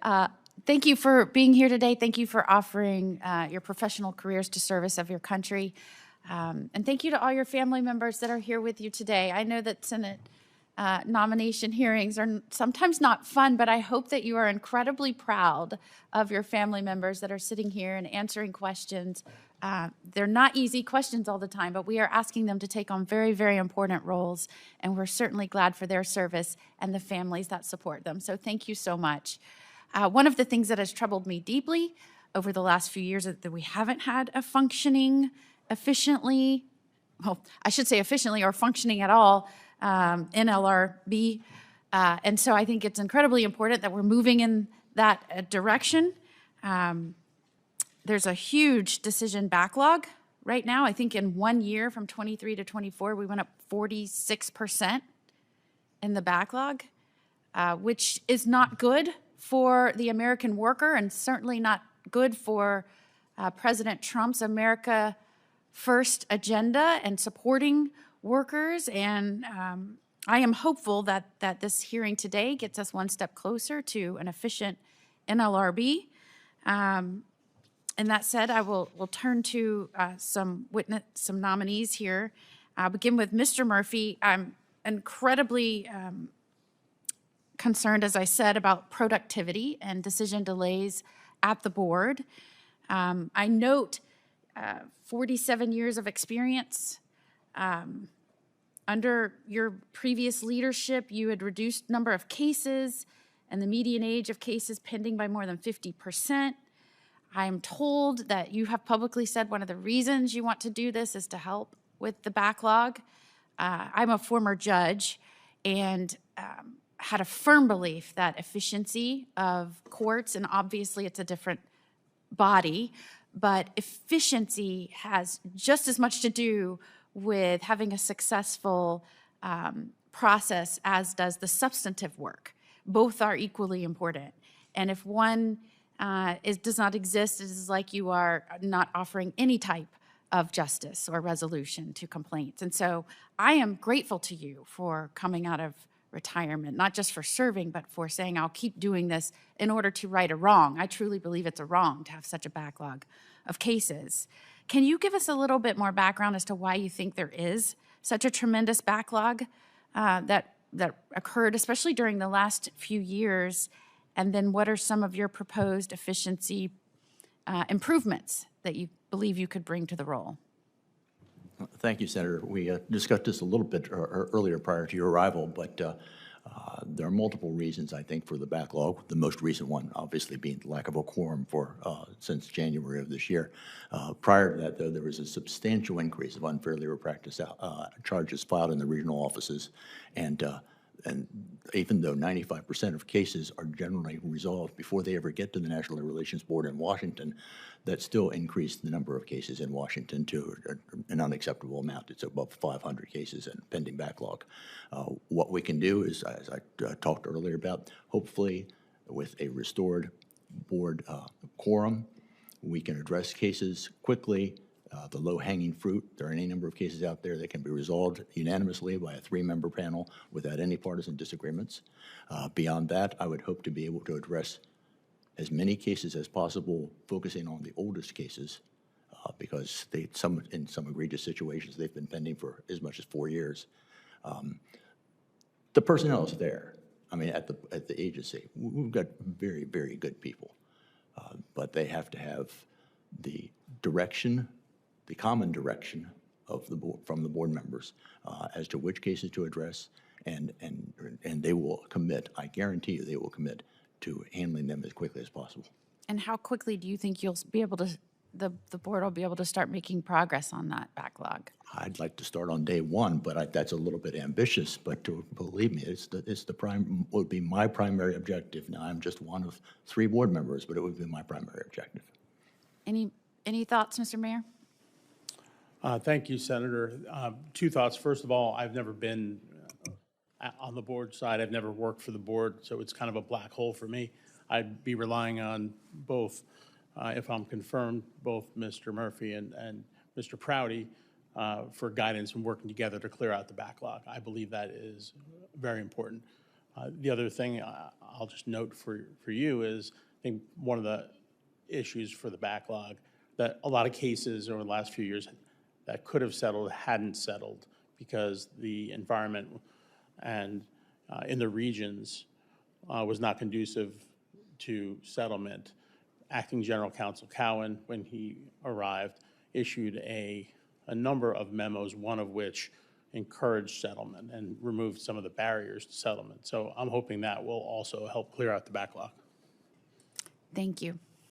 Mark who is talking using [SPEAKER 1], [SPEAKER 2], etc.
[SPEAKER 1] Thank you for being here today. Thank you for offering your professional careers to service of your country. And thank you to all your family members that are here with you today. I know that Senate nomination hearings are sometimes not fun, but I hope that you are incredibly proud of your family members that are sitting here and answering questions. They're not easy questions all the time, but we are asking them to take on very, very important roles, and we're certainly glad for their service and the families that support them. So thank you so much. One of the things that has troubled me deeply over the last few years is that we haven't had a functioning efficiently, well, I should say efficiently or functioning at all, NLRB. And so I think it's incredibly important that we're moving in that direction. There's a huge decision backlog right now. I think in 1 year from 23 to 24, we went up 46% in the backlog, which is not good for the American worker and certainly not good for President Trump's America First agenda and supporting workers. And I am hopeful that this hearing today gets us one step closer to an efficient NLRB. And that said, I will turn to some nominees here. I'll begin with Mr. Murphy. I'm incredibly concerned, as I said, about productivity and decision delays at the board. I note 47 years of experience. Under your previous leadership, you had reduced number of cases and the median age of cases pending by more than 50%. I am told that you have publicly said one of the reasons you want to do this is to help with the backlog. I'm a former judge and had a firm belief that efficiency of courts, and obviously it's a different body, but efficiency has just as much to do with having a successful process as does the substantive work. Both are equally important. And if one does not exist, it is like you are not offering any type of justice or resolution to complaints. And so I am grateful to you for coming out of retirement, not just for serving, but for saying, I'll keep doing this in order to right a wrong. I truly believe it's a wrong to have such a backlog of cases. Can you give us a little bit more background as to why you think there is such a tremendous backlog that occurred, especially during the last few years? And then what are some of your proposed efficiency improvements that you believe you could bring to the role?
[SPEAKER 2] Thank you, Senator. We discussed this a little bit earlier prior to your arrival, but there are multiple reasons, I think, for the backlog. The most recent one, obviously, being the lack of a quorum since January of this year. Prior to that, though, there was a substantial increase of unfair labor practice charges filed in the regional offices, and even though 95% of cases are generally resolved before they ever get to the National Labor Relations Board in Washington, that still increased the number of cases in Washington to an unacceptable amount. It's above 500 cases in pending backlog. What we can do is, as I talked earlier about, hopefully with a restored board quorum, we can address cases quickly. The low-hanging fruit, there are any number of cases out there that can be resolved unanimously by a 3-member panel without any partisan disagreements. Beyond that, I would hope to be able to address as many cases as possible, focusing on the oldest cases, because in some egregious situations, they've been pending for as much as 4 years. The personnel is there. I mean, at the agency, we've got very, very good people, but they have to have the direction, the common direction of the board, from the board members as to which cases to address, and they will commit, I guarantee you they will commit to handling them as quickly as possible.
[SPEAKER 1] And how quickly do you think you'll be able to, the board will be able to start making progress on that backlog?
[SPEAKER 2] I'd like to start on day one, but that's a little bit ambitious, but believe me, would be my primary objective. Now, I'm just one of 3 board members, but it would be my primary objective.
[SPEAKER 1] Any thoughts, Mr. Mayor?
[SPEAKER 3] Thank you, Senator. 2 thoughts. First of all, I've never been on the board side. I've never worked for the board, so it's kind of a black hole for me. I'd be relying on both, if I'm confirmed, both Mr. Murphy and Mr. Prouty for guidance and working together to clear out the backlog. I believe that is very important. The other thing I'll just note for you is, I think one of the issues for the backlog, that a lot of cases over the last few years that could have settled hadn't settled because the environment and in the regions was not conducive to settlement. Acting General Counsel Cowan, when he arrived, issued a number of memos, one of which encouraged settlement and removed some of the barriers to settlement. So I'm hoping that will also help clear out the backlog.
[SPEAKER 1] Thank you.